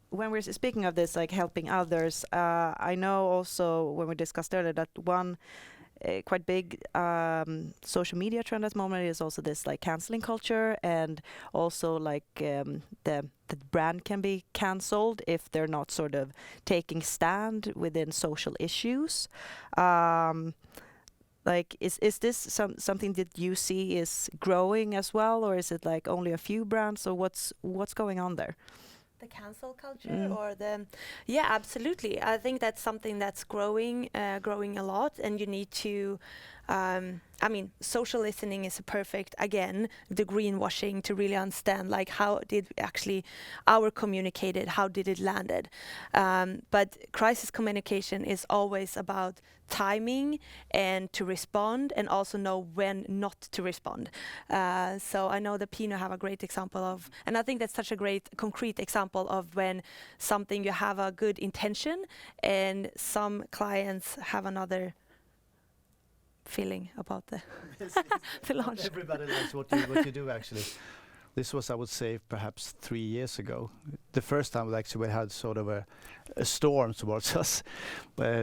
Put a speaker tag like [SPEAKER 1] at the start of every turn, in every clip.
[SPEAKER 1] when we're speaking of this, like helping others, I know also when we discussed earlier that one quite big social media trend at the moment is also this like canceling culture, and also like the brand can be cancelled if they're not sort of taking stand within social issues. Like is this something that you see is growing as well, or is it like only a few brands, or what's going on there?
[SPEAKER 2] The cancel culture or yeah, absolutely. I think that's something that's growing a lot, and you need to I mean, social listening is a perfect, again, the greenwashing to really understand like how did actually our communicated, how did it landed. But crisis communication is always about timing and to respond, and also know when not to respond. So I know that Pino have a great example of, and I think that's such a great concrete example of when something you have a good intention and some clients have another feeling about the the launch.
[SPEAKER 3] Everybody likes what you do actually. This was, I would say, perhaps 3 years ago. The first time we had sort of a storm towards us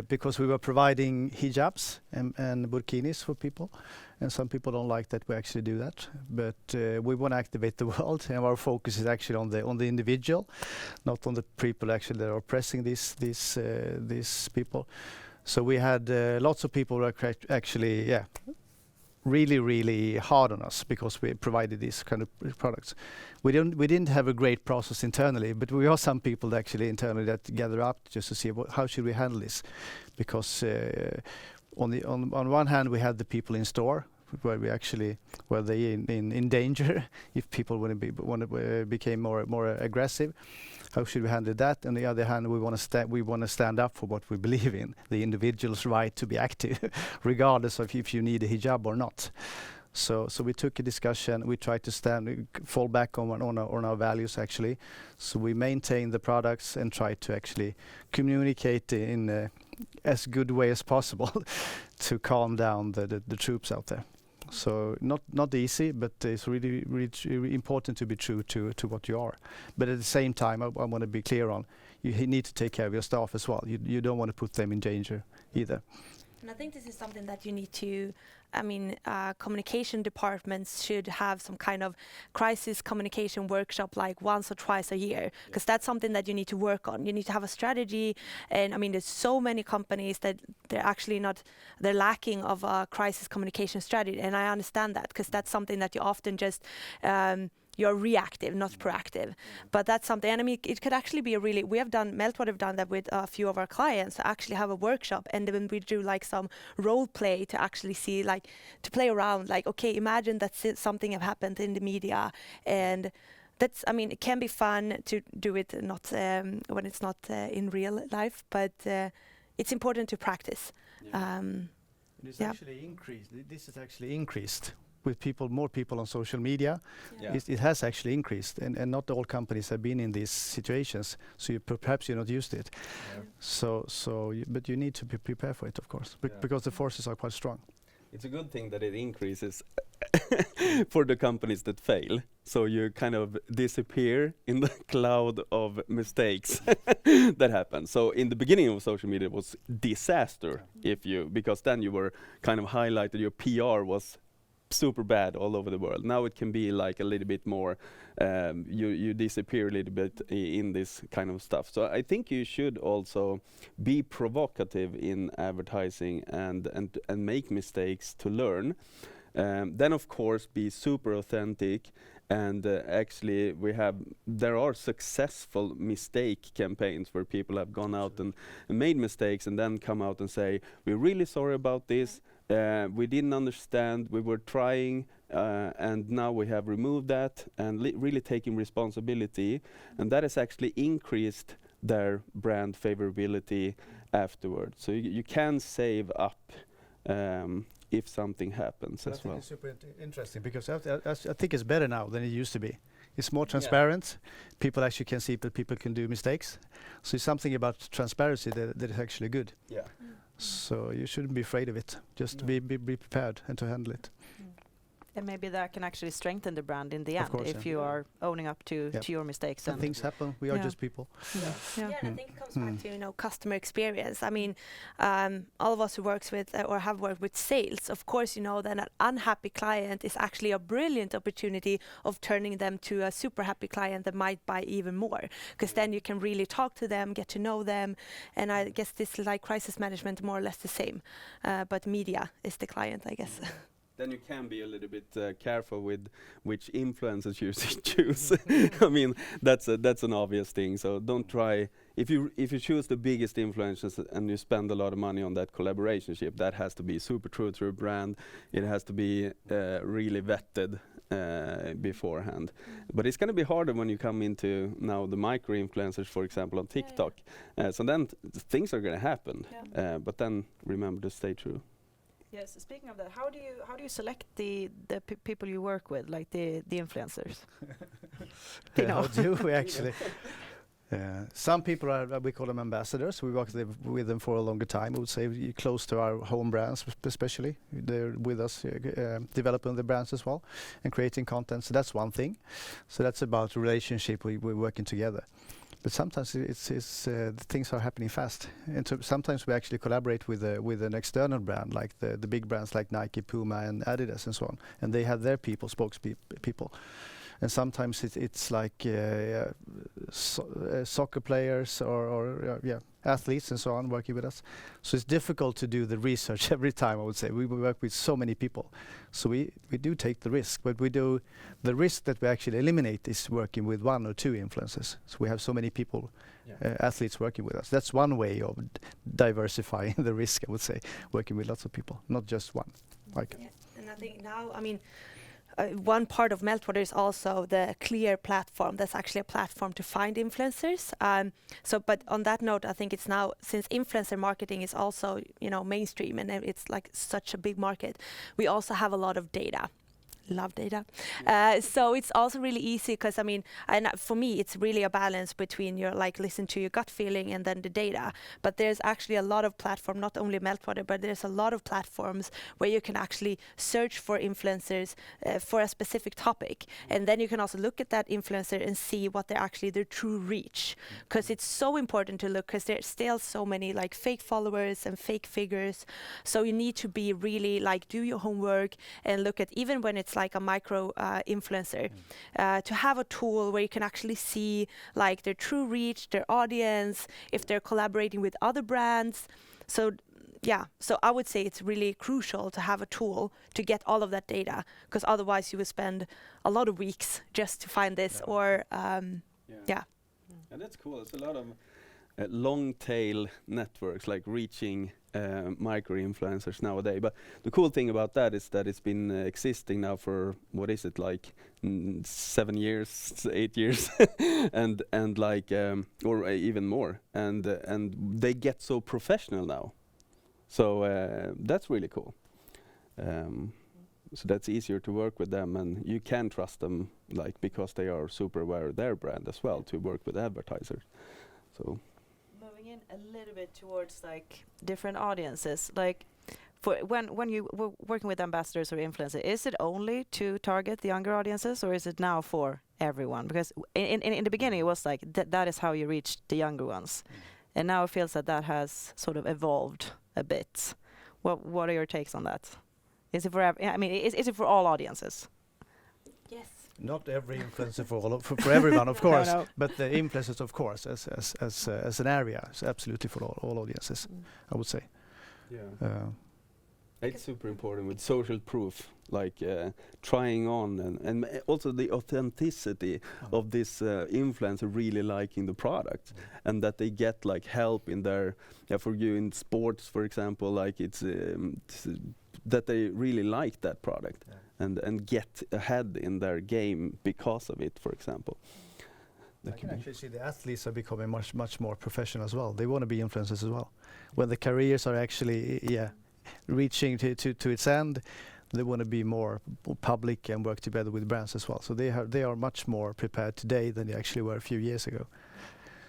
[SPEAKER 3] because we were providing hijabs and burkinis for people, and some people don't like that we actually do that. But we want to activate the world, and our focus is actually on the individual, not on the people actually that are oppressing these people. So we had lots of people who were actually, really hard on us because we provided these kind of products. We didn't have a great process internally, but we are some people actually internally that gather up just to see how should we handle this, because on one hand we had the people in store where they in danger if people became more aggressive. How should we handle that? On the other hand, we want to stand up for what we believe in, the individual's right to be active, regardless of if you need a hijab or not. So we took a discussion. We tried to fall back on our values actually. So we maintain the products and try to actually communicate in as good way as possible to calm down the troops out there. So not easy, but it's really important to be true to what you are. But at the same time, I want to be clear on you need to take care of your staff as well. You don't want to put them in danger either.
[SPEAKER 2] And I think this is something that you need to, I mean, communication departments should have some kind of crisis communication workshop like once or twice a year, because that's something that you need to work on. You need to have a strategy, and I mean, there's so many companies that they're actually they're lacking of a crisis communication strategy, and I understand that, because that's something that you often just you're reactive, not proactive. But that's something, and I mean, it could actually be Meltwater have done that with a few of our clients, to actually have a workshop, and then we do like some role play to actually see, like, to play around, like, okay, imagine that something have happened in the media, and that's, I mean, it can be fun to do it not when it's not in real life, but it's important to practice.
[SPEAKER 3] It's actually increased. This is actually increased with more people on social media. It has actually increased, and not all companies have been in these situations, so perhaps you're not used to it. But you need to be prepared for it, of course, because the forces are quite strong.
[SPEAKER 4] It's a good thing that it increases for the companies that fail, so you kind of disappear in the cloud of mistakes that happen. So in the beginning of social media, it was disaster because then you were kind of highlighted, your PR was super bad all over the world. Now it can be like a little bit more, you disappear a little bit in this kind of stuff. So I think you should also be provocative in advertising and make mistakes to learn. Then of course be super authentic, and actually there are successful mistake campaigns where people have gone out and made mistakes and then come out and say, we're really sorry about this. We didn't understand, we were trying, and now we have removed that, and really taking responsibility, and that has actually increased their brand favorability afterwards. So you can save up if something happens as well.
[SPEAKER 3] It's super interesting, because I think it's better now than it used to be. It's more transparent. People actually can see that people can do mistakes. So it's something about transparency that is actually good.
[SPEAKER 4] Yeah.
[SPEAKER 3] So you shouldn't be afraid of it. Just be prepared and to handle it.
[SPEAKER 1] And maybe that can actually strengthen the brand in the
[SPEAKER 3] Of
[SPEAKER 1] end
[SPEAKER 3] course,
[SPEAKER 1] if
[SPEAKER 3] yeah.
[SPEAKER 1] you are owning up to
[SPEAKER 3] Yep.
[SPEAKER 1] your mistakes.
[SPEAKER 3] And things happen. We are
[SPEAKER 1] Yeah.
[SPEAKER 3] just people.
[SPEAKER 1] Yeah.
[SPEAKER 2] Yeah, and I think it comes back
[SPEAKER 3] Mm.
[SPEAKER 2] to customer experience. I mean, all of us who works with or have worked with sales, of course, that an unhappy client is actually a brilliant opportunity of turning them to a super happy client that might buy even more, because then you can really talk to them, get to know them, and I guess this is like crisis management, more or less the same, but media is the client, I guess.
[SPEAKER 4] Then you can be a little bit careful with which influencers you choose. I mean, that's an obvious thing. So don't try, if you choose the biggest influencers and you spend a lot of money on that collaborationship, that has to be super true to your brand. It has to be really vetted beforehand. But it's going to be harder when you come into now the micro influencers, for example, on TikTok. So then things are going to happen. But then remember to stay true.
[SPEAKER 1] Yes. Speaking of that, how do you select the people you work with, like the influencers?
[SPEAKER 3] How do we actually? Some people we call them ambassadors. We work with them for a longer time. I would say close to our home brands, especially. They're with us developing the brands as well and creating content. So that's one thing. So that's about relationship. We're working together. But sometimes things are happening fast, and sometimes we actually collaborate with an external brand, like the big brands like Nike, Puma, and Adidas, and so on. And they have their spokespeople. And sometimes it's like soccer players or athletes and so on working with us. So it's difficult to do the research every time, I would say. We work with so many people. So we do take the risk, but the risk that we actually eliminate is working with one or two influencers. So we have so many people, athletes working with us. That's one way of diversifying the risk, I would say, working with lots of people, not just one.
[SPEAKER 2] And I think now, I mean, one part of Meltwater is also the Clear platform. That's actually a platform to find influencers. But on that note, I think it's now, since influencer marketing is also, mainstream and it's like such a big market, we also have a lot of data. Love data. So it's also really easy because, I mean, and for me, it's really a balance between your listen to your gut feeling and then the data. But there's actually a lot of platform, not only Meltwater, but there's a lot of platforms where you can actually search for influencers for a specific topic. And then you can also look at that influencer and see what they're actually their true reach. Because it's so important to look, because there's still so many fake followers and fake figures. So you need to be really do your homework and look at, even when it's like a micro influencer, to have a tool where you can actually see their true reach, their audience, if they're collaborating with other brands. So I would say it's really crucial to have a tool to get all of that data, because otherwise you will spend a lot of weeks just to find this. And
[SPEAKER 4] that's cool. It's a lot of long tail networks reaching micro influencers nowadays. But the cool thing about that is that it's been existing now for 7 years, 8 years, and or even more. And they get so professional now. So that's really cool. So that's easier to work with them, and you can trust them because they are super aware of their brand as well, to work with advertisers. So
[SPEAKER 1] moving in a little bit towards different audiences, for when you were working with ambassadors or influencers, is it only to target the younger audiences, or is it now for everyone? Because in the beginning it was that is how you reach the younger ones, and now it feels that has sort of evolved a bit. What are your takes on that? Is it for is it for all audiences?
[SPEAKER 2] Yes.
[SPEAKER 3] Not every influencer for everyone, of course,
[SPEAKER 1] No.
[SPEAKER 3] but the influencers, of course, as an area, is absolutely for all audiences, I would say.
[SPEAKER 4] Yeah. It's super important with social proof, trying on and also the authenticity of this influencer really liking the product, and that they get help in their, for you in sports, for example, it's that they really like that product and get ahead in their game because of it, for example.
[SPEAKER 3] I can actually see the athletes are becoming much more professional as well. They want to be influencers as well. When the careers are actually reaching to its end, they want to be more public and work together with brands as well. So they are much more prepared today than they actually were a few years ago.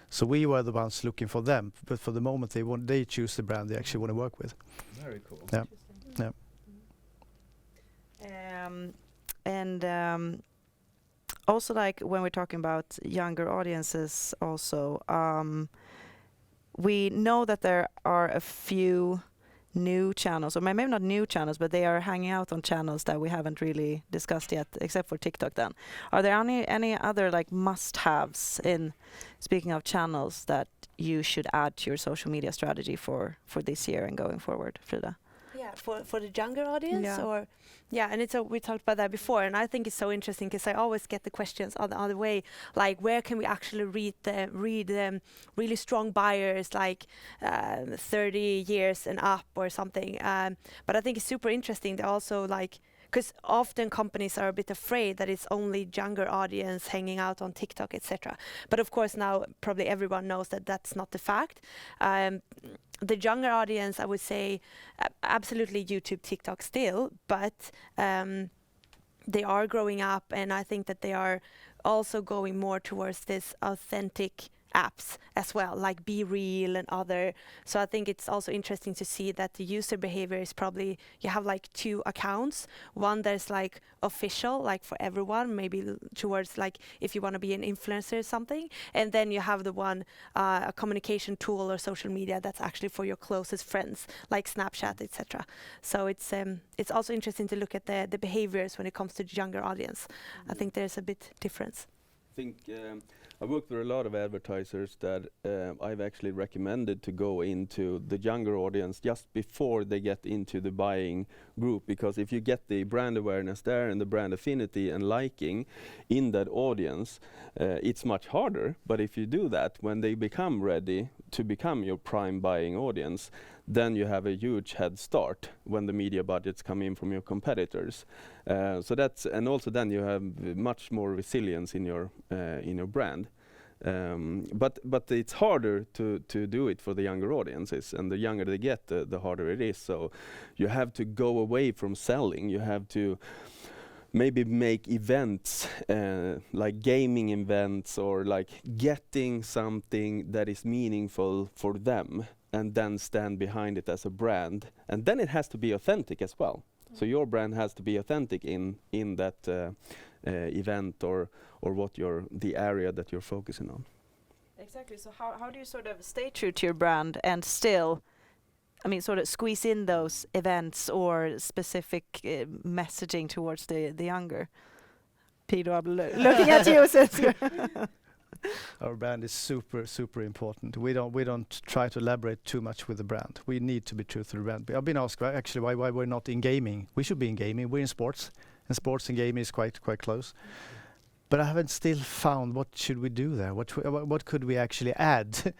[SPEAKER 3] So we were the ones looking for them, but for the moment they choose the brand they actually want to work with.
[SPEAKER 4] Very cool.
[SPEAKER 3] Yeah. Yeah.
[SPEAKER 1] And also, like when we're talking about younger audiences, also we know that there are a few new channels, or maybe not new channels, but they are hanging out on channels that we haven't really discussed yet, except for TikTok. Then, are there any other like must-haves in speaking of channels that you should add to your social media strategy for this year and going forward, Frida?
[SPEAKER 2] Yeah, for the younger audience,
[SPEAKER 1] Yeah.
[SPEAKER 2] or and it's we talked about that before, and I think it's so interesting because I always get the questions on the other way, like where can we actually read the really strong buyers, like 30 years and up or something. But I think it's super interesting. They also like, because often companies are a bit afraid that it's only younger audience hanging out on TikTok, etc. But of course now probably everyone knows that that's not the fact. The younger audience, I would say, absolutely YouTube, TikTok still, but they are growing up, and I think that they are also going more towards this authentic apps as well, like Be Real and other. So I think it's also interesting to see that the user behavior is probably, you have like two accounts. One that's like official, like for everyone, maybe towards like if you want to be an influencer or something. And then you have the one, a communication tool or social media that's actually for your closest friends, like Snapchat, etc. So it's also interesting to look at the behaviors when it comes to the younger audience. I think there's a bit difference.
[SPEAKER 4] I think I worked with a lot of advertisers that I've actually recommended to go into the younger audience just before they get into the buying group, because if you get the brand awareness there and the brand affinity and liking in that audience, it's much harder. But if you do that when they become ready to become your prime buying audience, then you have a huge head start when the media budgets come in from your competitors. So that's, and also then you have much more resilience in your brand. But it's harder to do it for the younger audiences, and the younger they get, the harder it is. So you have to go away from selling. You have to maybe make events, like gaming events, or like getting something that is meaningful for them, and then stand behind it as a brand. And then it has to be authentic as well. So your brand has to be authentic in that event or what the area that you're focusing on.
[SPEAKER 1] Exactly. So how do you sort of stay true to your brand and still, I mean, sort of squeeze in those events or specific messaging towards the younger? Peter, I'm looking at you.
[SPEAKER 3] Our brand is super important. We don't try to elaborate too much with the brand. We need to be true to the brand. I've been asked actually why we're not in gaming. We should be in gaming. We're in sports, and sports and gaming is quite close. But I haven't still found what should we do there. What could we actually add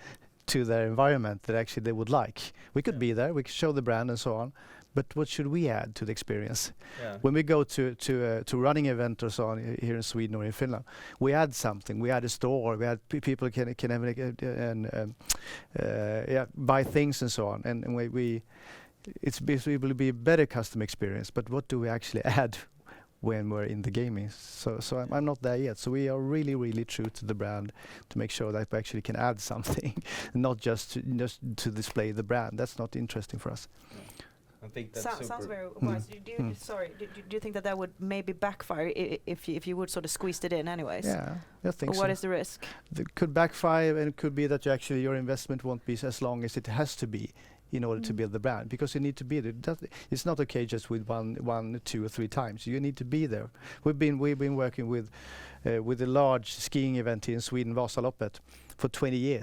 [SPEAKER 3] to their environment that actually they would like? We could be there. We could show the brand and so on. But what should we add to the experience? Yeah. When we go to running event or so on here in Sweden or in Finland, we add something. We add a store. We add people can buy things and so on. And it will be a better customer experience. But what do we actually add when we're in the gaming? So I'm not there yet. So we are really true to the brand to make sure that we actually can add something, not just to display the brand. That's not interesting for us.
[SPEAKER 4] I think that
[SPEAKER 1] sounds very wise. Do you think that would maybe backfire if you would sort of squeeze it in anyways?
[SPEAKER 3] Yeah, I think so.
[SPEAKER 1] What is the risk?
[SPEAKER 3] It could backfire, and it could be that your investment won't be as long as it has to be in order to build the brand, because you need to be there. It's not okay just with one, 2 or 3 times. You need to be there. We've been working with a large skiing event here in Sweden, Vasaloppet, for 20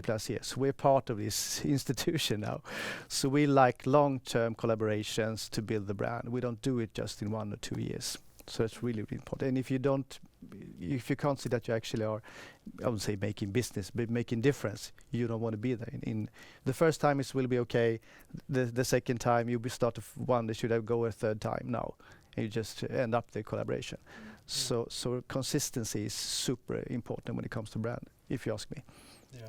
[SPEAKER 3] plus years. We're part of this institution now. So we like long-term collaborations to build the brand. We don't do it just in 1 or 2 years. So it's really important. And if you can't see that you actually are, I would say, making business, but making difference, you don't want to be there. In the first time it will be okay. The second time you will start to wonder, should I go a third time now? And you just end up the collaboration. So consistency is super important when it comes to brand, if you ask me.
[SPEAKER 4] Yeah.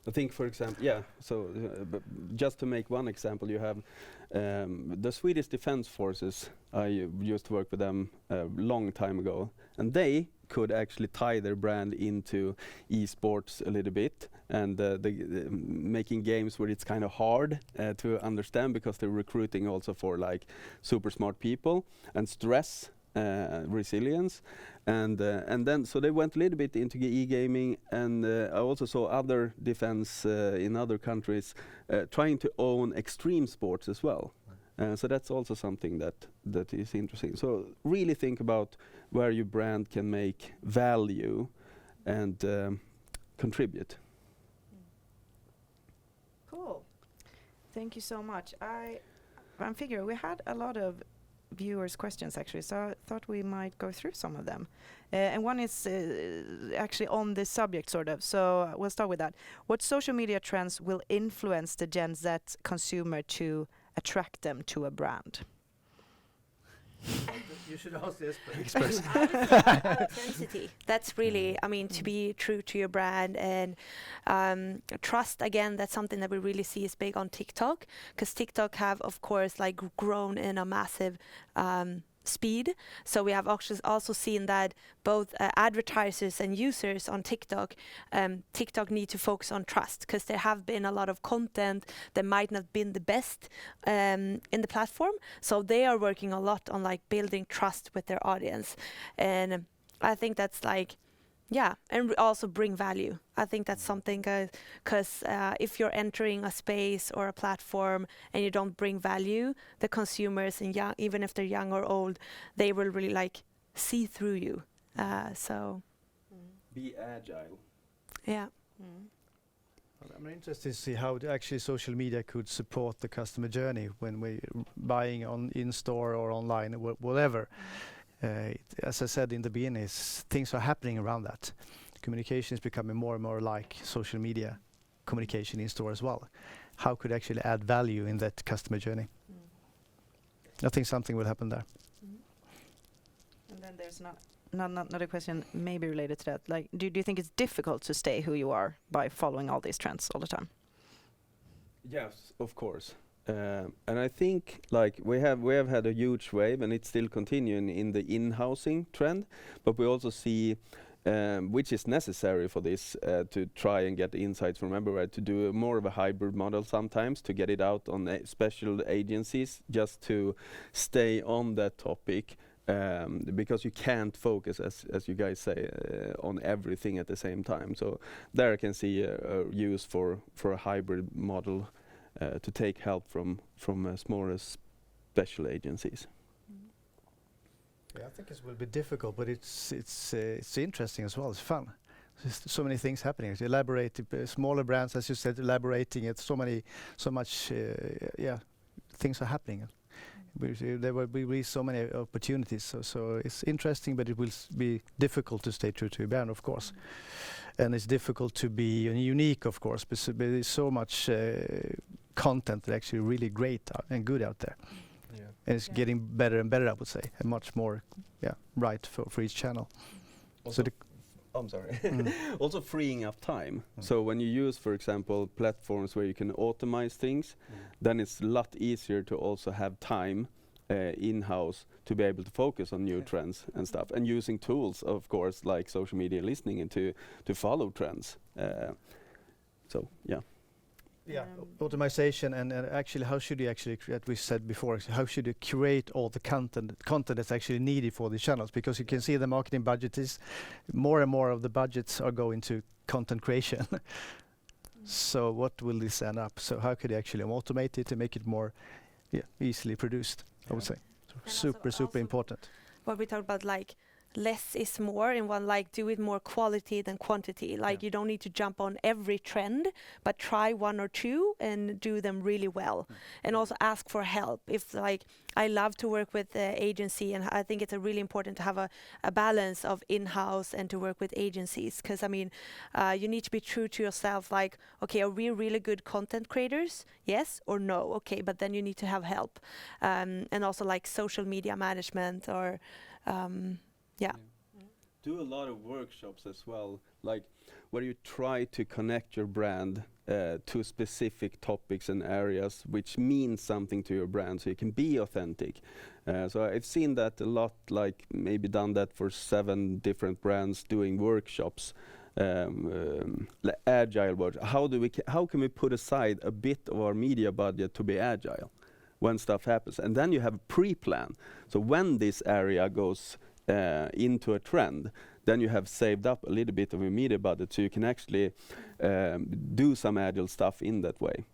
[SPEAKER 4] I think, for example, but just to make one example, you have the Swedish Defense Forces. I used to work with them a long time ago, and they could actually tie their brand into esports a little bit, and making games where it's kind of hard to understand, because they're recruiting also for like super smart people, and stress resilience, and then so they went a little bit into e-gaming, and I also saw other defense in other countries trying to own extreme sports as well. So that's also something that is interesting. So really think about where your brand can make value and contribute.
[SPEAKER 1] Cool. Thank you so much. I'm figuring we had a lot of viewers' questions actually, so I thought we might go through some of them. And one is actually on this subject, sort of. So we'll start with that. What social media trends will influence the Gen Z consumer to attract them to a brand?
[SPEAKER 3] You should ask the experts.
[SPEAKER 2] Authenticity. That's really, I mean, to be true to your brand, and trust. Again, that's something that we really see is big on TikTok, because TikTok have, of course, like grown in a massive speed. So we have also seen that both advertisers and users on TikTok need to focus on trust, because there have been a lot of content that might not been the best in the platform. So they are working a lot on like building trust with their audience, and I think that's like, yeah, and also bring value. I think that's something, because if you're entering a space or a platform and you don't bring value, the consumers, and even if they're young or old, they will really like see through you. So
[SPEAKER 4] Be agile.
[SPEAKER 2] yeah.
[SPEAKER 3] I'm interested to see how actually social media could support the customer journey when we're buying in store or online, whatever. As I said in the beginning, things are happening around that. Communication is becoming more and more like social media communication in store as well. How could actually add value in that customer journey? I think something will happen there.
[SPEAKER 1] And then there's another question maybe related to that. Like, do you think it's difficult to stay who you are by following all these trends all the time?
[SPEAKER 4] Yes, of course. And I think like we have had a huge wave, and it's still continuing in the in-housing trend, but we also see which is necessary for this to try and get insights from everywhere, to do more of a hybrid model sometimes, to get it out on special agencies just to stay on that topic, because you can't focus, as you guys say, on everything at the same time. So there I can see a use for a hybrid model, to take help from smaller special agencies.
[SPEAKER 3] Yeah, I think it will be difficult, but it's interesting as well. It's fun. There's so many things happening. Smaller brands, as you said, elaborating it. So much. Things are happening. There will be so many opportunities. So it's interesting, but it will be difficult to stay true to your brand, of course. And it's difficult to be unique, of course, but there's so much content that actually really great and good out there.
[SPEAKER 4] Yeah.
[SPEAKER 3] And it's getting better and better, I would say, and much more right for each channel.
[SPEAKER 4] Also, I'm sorry. Also freeing up time.
[SPEAKER 3] Mm.
[SPEAKER 4] So when you use, for example, platforms where you can automate things, then it's a lot easier to also have time in-house to be able to focus on new trends and stuff, and using tools, of course, like social media listening, and to follow trends. So yeah.
[SPEAKER 3] Yeah, automation and actually, how should you actually, as we said before, how should you curate all the content that's actually needed for the channels? Because you can see the marketing budget is more and more of the budgets are going to content creation. So what will this end up? So how could you actually automate it to make it more easily produced? I would say super important.
[SPEAKER 2] What we talk about, like less is more, in one, like do it more quality than quantity. Like you don't need to jump on every trend, but try one or two and do them really well. And also ask for help. If like, I love to work with the agency, and I think it's really important to have a balance of in-house and to work with agencies, because I mean, you need to be true to yourself. Like, okay, are we really good content creators? Yes or no? Okay, but then you need to have help. And also like social media management, or
[SPEAKER 4] do a lot of workshops as well, like where you try to connect your brand to specific topics and areas which mean something to your brand, so you can be authentic. So I've seen that a lot, like maybe done that for 7 different brands doing workshops, agile workshops. How can we put aside a bit of our media budget to be agile? when stuff happens. And then you have a pre-plan. So when this area goes into a trend, then you have saved up a little bit of your media budget, so you can actually do some agile stuff in that way.